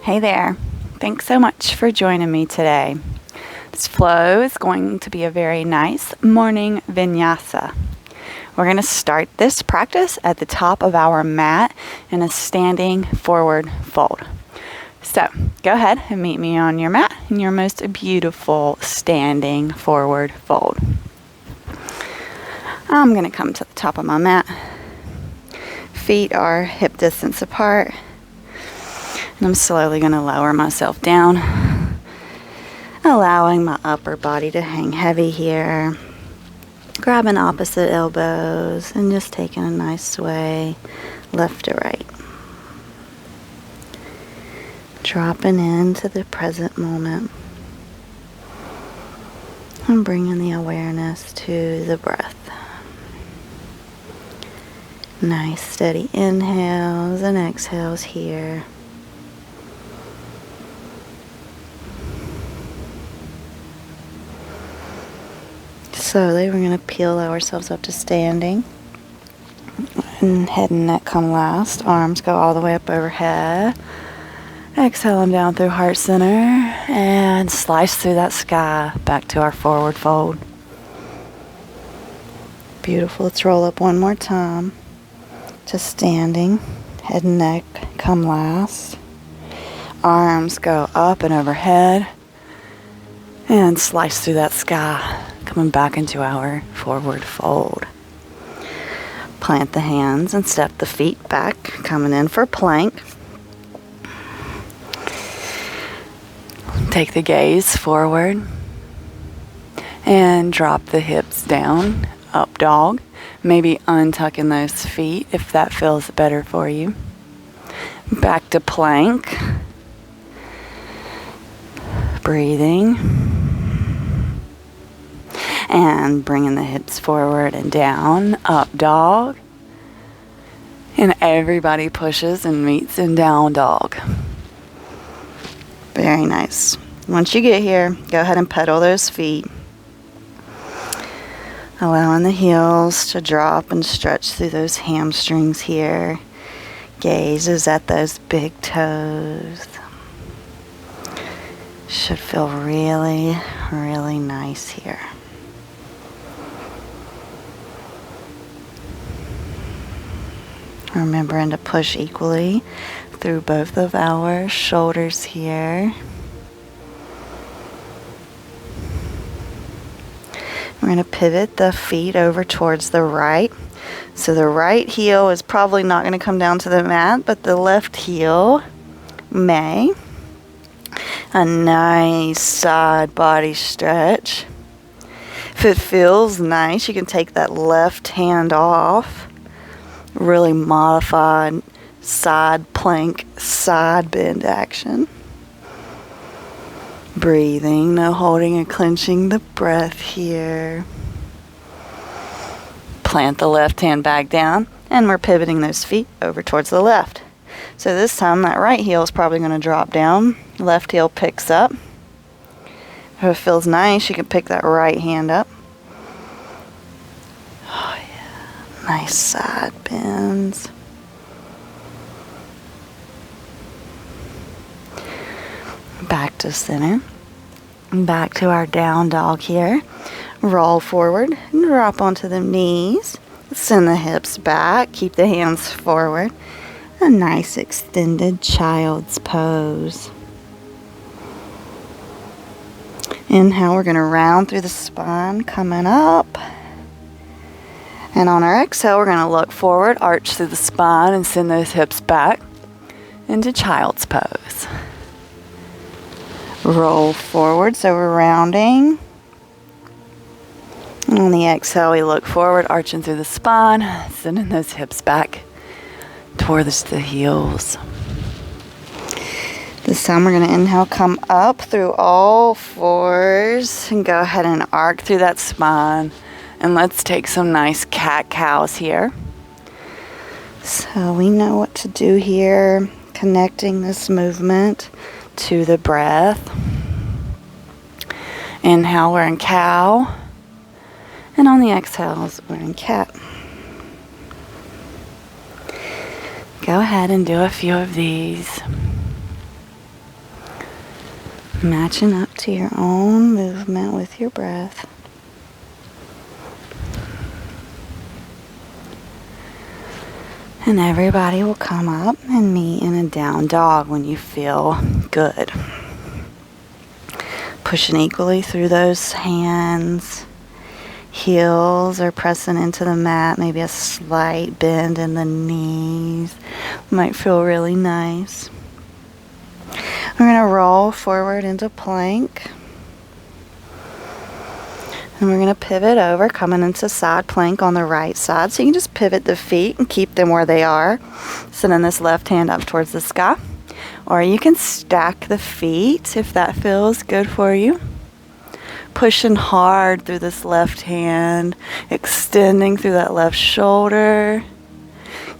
Hey there. Thanks so much for joining me today. This flow is going to be a very nice morning vinyasa. We're going to start this practice at the top of our mat in a standing forward fold. So go ahead and meet me on your mat in your most beautiful standing forward fold. I'm going to come to the top of my mat. Feet are hip distance apart. And I'm slowly going to lower myself down, allowing my upper body to hang heavy here. Grabbing opposite elbows and just taking a nice sway left to right. Dropping into the present moment and bringing the awareness to the breath. Nice steady inhales and exhales here. Slowly we're going to peel ourselves up to standing. And head and neck come last. Arms go all the way up overhead. Exhaling down through heart center and slice through that sky back to our forward fold. Beautiful. Let's roll up one more time. Just standing. Head and neck come last. Arms go up and overhead and slice through that sky, coming back into our forward fold. Plant the hands and step the feet back, coming in for plank. Take the gaze forward and drop the hips down, up dog. Maybe untucking those feet if that feels better for you. Back to plank. Breathing. And bringing the hips forward and down, up dog. And everybody pushes and meets in down dog. Very nice. Once you get here, go ahead and pedal those feet. Allowing the heels to drop and stretch through those hamstrings here. Gaze is at those big toes. Should feel really, really nice here. Remembering to push equally through both of our shoulders here. We're going to pivot the feet over towards the right. So the right heel is probably not going to come down to the mat, but the left heel may. A nice side body stretch. If it feels nice, you can take that left hand off. Really modified side plank, side bend action. Breathing, no holding and clenching the breath here. Plant the left hand back down, and we're pivoting those feet over towards the left. So this time that right heel is probably going to drop down. Left heel picks up. If it feels nice, you can pick that right hand up. Oh yeah, nice side bends. Back to center. Back to our down dog here. Roll forward and drop onto the knees. Send the hips back. Keep the hands forward. A nice extended child's pose. Inhale, we're going to round through the spine, coming up. And on our exhale, we're going to look forward, arch through the spine, and send those hips back into child's pose. Roll forward, so we're rounding. And on the exhale, we look forward, arching through the spine, sending those hips back towards the heels. This time we're going to inhale, come up through all fours, and go ahead and arc through that spine. And let's take some nice cat-cows here. So we know what to do here, connecting this movement to the breath. Inhale, we're in cow. And on the exhales, we're in cat. Go ahead and do a few of these. Matching up to your own movement with your breath. And everybody will come up and meet in a down dog when you feel good. Pushing equally through those hands. Heels are pressing into the mat. Maybe a slight bend in the knees. Might feel really nice. We're going to roll forward into plank. And we're going to pivot over, coming into side plank on the right side. So you can just pivot the feet and keep them where they are. Sending this left hand up towards the sky. Or you can stack the feet if that feels good for you. Pushing hard through this left hand, extending through that left shoulder.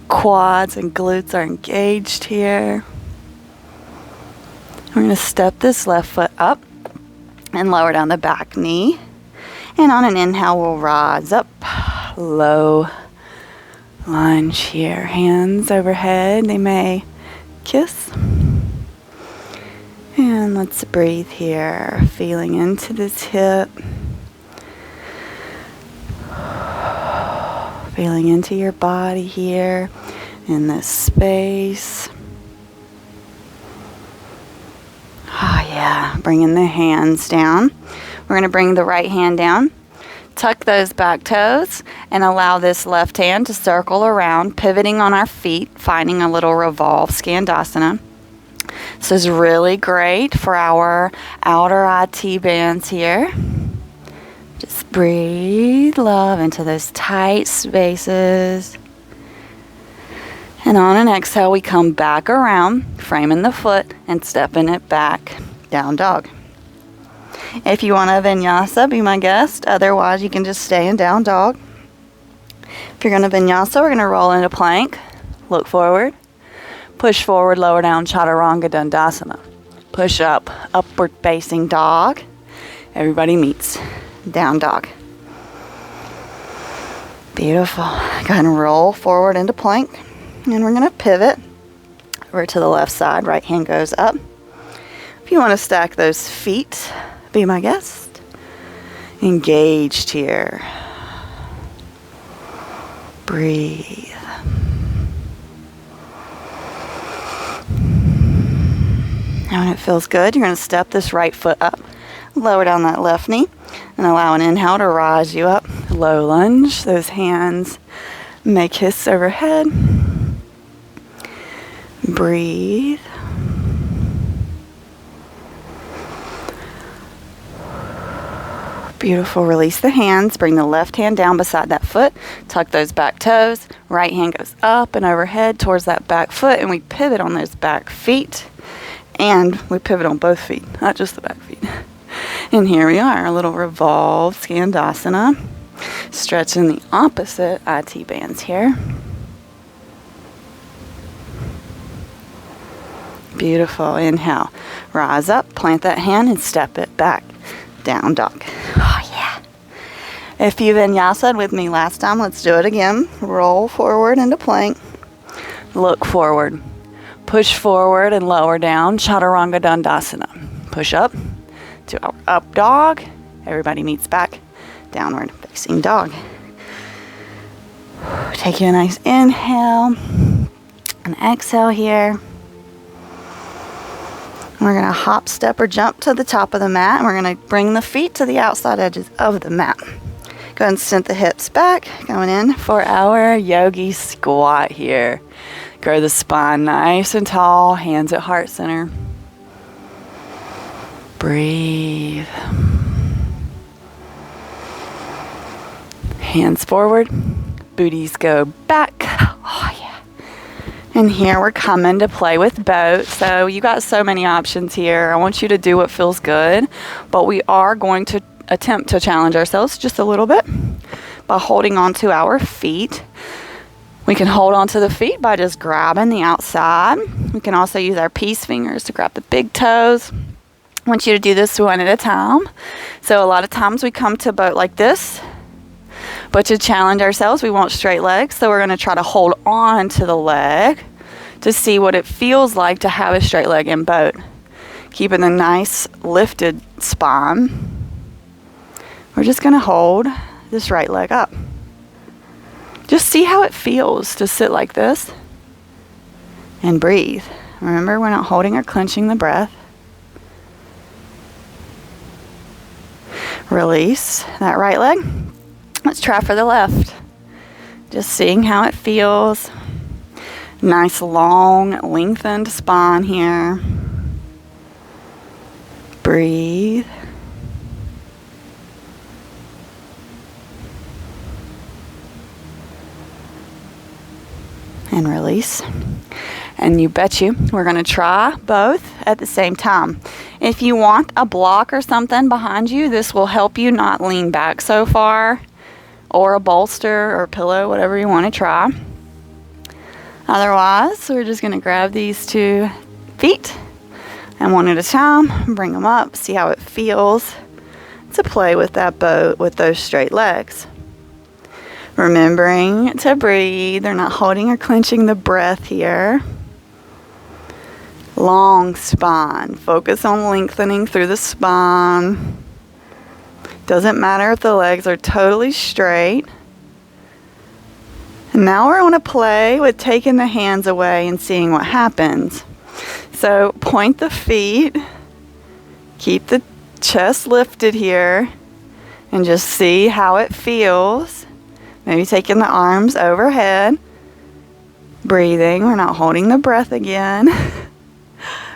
Quads and glutes are engaged here. We're going to step this left foot up and lower down the back knee. And on an inhale, we'll rise up, low lunge here. Hands overhead, they may kiss. And let's breathe here, feeling into this hip. Feeling into your body here, in this space. Oh yeah, bringing the hands down. We're going to bring the right hand down, tuck those back toes, and allow this left hand to circle around, pivoting on our feet, finding a little revolve Skandasana. This is really great for our outer IT bands here. Just breathe love into those tight spaces. And on an exhale, we come back around, framing the foot and stepping it back, down dog. If you want a vinyasa, be my guest. Otherwise, you can just stay in down dog. If you're going to vinyasa, we're going to roll into plank. Look forward. Push forward, lower down, chaturanga dandasana. Push up, upward facing dog. Everybody meets. Down dog. Beautiful. Go ahead and roll forward into plank. And we're going to pivot over to the left side. Right hand goes up. If you want to stack those feet, be my guest. Engaged here. Breathe. Now when it feels good, you're going to step this right foot up, lower down that left knee, and allow an inhale to rise you up. Low lunge. Those hands may kiss overhead. Breathe. Beautiful. Release the hands. Bring the left hand down beside that foot. Tuck those back toes. Right hand goes up and overhead towards that back foot, and we pivot on those back feet. And we pivot on both feet, not just the back feet. And here we are, a little revolved Skandasana. Stretching the opposite IT bands here. Beautiful. Inhale. Rise up, plant that hand, and step it back. Down dog. Oh, yeah. If you vinyasa'd with me last time, let's do it again. Roll forward into plank. Look forward. Push forward and lower down, chaturanga dandasana. Push up to our up dog. Everybody meets back. Downward facing dog. Take you a nice inhale and exhale here. We're going to hop, step, or jump to the top of the mat. And we're going to bring the feet to the outside edges of the mat. Go ahead and send the hips back. Going in for our Yogi Squat here. Grow the spine nice and tall. Hands at heart center. Breathe. Hands forward. Booties go back. Oh, yeah. And here we're coming to play with boats. So you got so many options here. I want you to do what feels good. But we are going to attempt to challenge ourselves just a little bit by holding on to our feet. We can hold on to the feet by just grabbing the outside. We can also use our peace fingers to grab the big toes. I want you to do this one at a time. So a lot of times we come to a boat like this. But to challenge ourselves, we want straight legs. So we're going to try to hold on to the leg to see what it feels like to have a straight leg in boat. keeping a nice lifted spine. We're just going to hold this right leg up. Just see how it feels to sit like this and breathe. Remember, we're not holding or clenching the breath. Release that right leg. Let's try for the left. Just seeing how it feels. Nice long lengthened spine here. Breathe. And release. And you bet you we're going to try both at the same time. If you want a block or something behind you, this will help you not lean back so far, or a bolster or pillow, whatever you want to try. Otherwise, we're just going to grab these 2 feet and one at a time, bring them up, see how it feels to play with that boat with those straight legs. Remembering to breathe. They're not holding or clenching the breath here. Long spine. Focus on lengthening through the spine. Doesn't matter if the legs are totally straight. And now we're going to play with taking the hands away and seeing what happens. So point the feet. Keep the chest lifted here. And just see how it feels. Maybe taking the arms overhead. Breathing. We're not holding the breath again.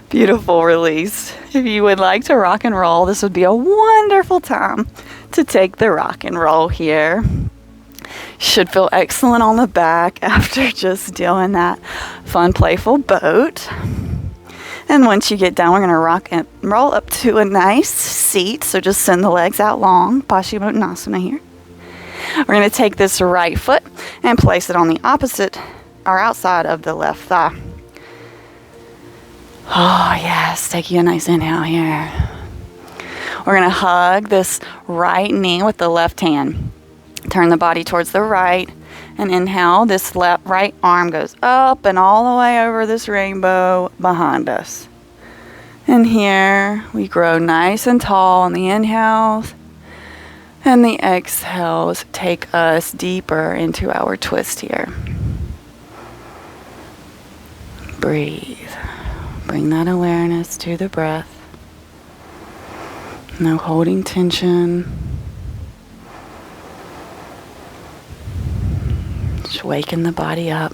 Beautiful release. If you would like to rock and roll, this would be a wonderful time to take the rock and roll here. Should feel excellent on the back after just doing that fun, playful boat. And once you get done, we're going to rock and roll up to a nice seat. So just send the legs out long. Paschimottanasana here. We're going to take this right foot and place it on the opposite or outside of the left thigh. Oh, yes. Take you a nice inhale here. We're going to hug this right knee with the left hand. Turn the body towards the right and inhale. This right arm goes up and all the way over this rainbow behind us. And here we grow nice and tall on the inhales. And the exhales take us deeper into our twist here. Breathe. Bring that awareness to the breath. No holding tension. Just waken the body up.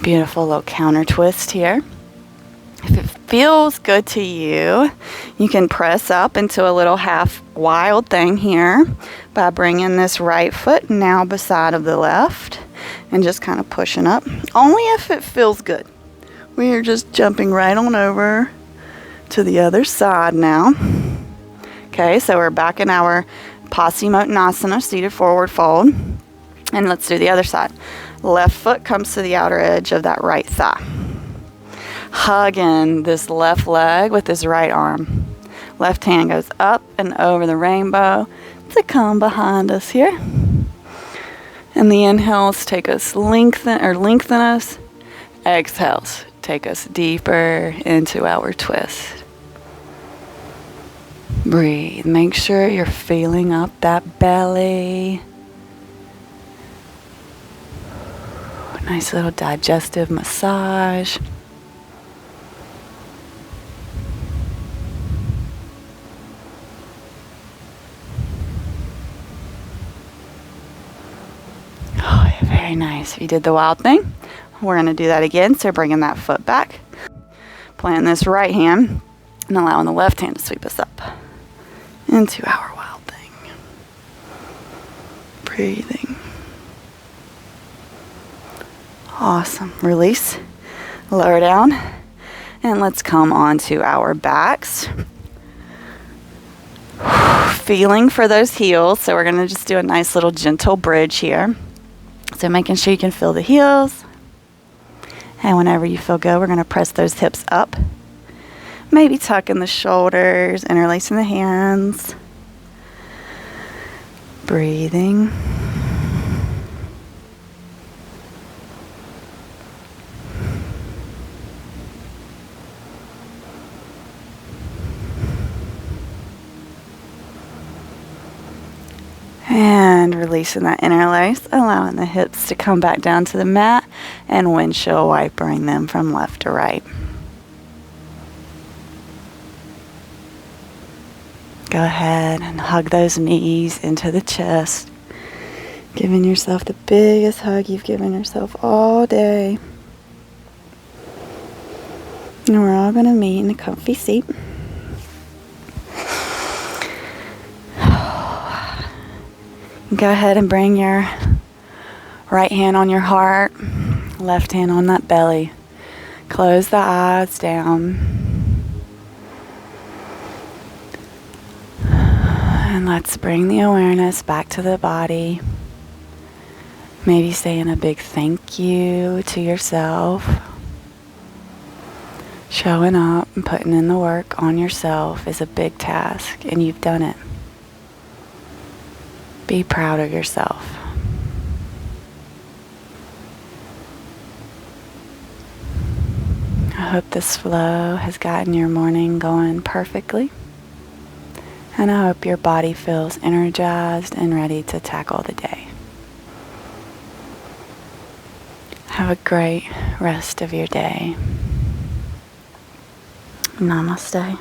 Beautiful little counter twist here. If it feels good to you, you can press up into a little half wild thing here by bringing this right foot now beside of the left and just kind of pushing up. Only if it feels good. We are just jumping right on over to the other side now. Okay, so we're back in our Paschimottanasana, seated forward fold. And let's do the other side. Left foot comes to the outer edge of that right thigh. Hugging this left leg with this right arm. Left hand goes up and over the rainbow to come behind us here. And the inhales take us lengthen us. Exhales take us deeper into our twist. Breathe. Make sure you're feeling up that belly. Nice little digestive massage. Very nice. If you did the wild thing, we're going to do that again. So bringing that foot back, plant this right hand, and allowing the left hand to sweep us up into our wild thing. Breathing. Awesome. Release. Lower down. And let's come onto our backs. Feeling for those heels. So we're going to just do a nice little gentle bridge here. So making sure you can feel the heels. And whenever you feel good, we're going to press those hips up. Maybe tucking the shoulders, interlacing the hands. Breathing. Releasing that interlace, allowing the hips to come back down to the mat, and windshield wipering them from left to right. Go ahead and hug those knees into the chest, giving yourself the biggest hug you've given yourself all day. And we're all going to meet in a comfy seat. Go ahead and bring your right hand on your heart, left hand on that belly. Close the eyes down. And let's bring the awareness back to the body. Maybe saying a big thank you to yourself. Showing up and putting in the work on yourself is a big task, and you've done it. Be proud of yourself. I hope this flow has gotten your morning going perfectly. And I hope your body feels energized and ready to tackle the day. Have a great rest of your day. Namaste.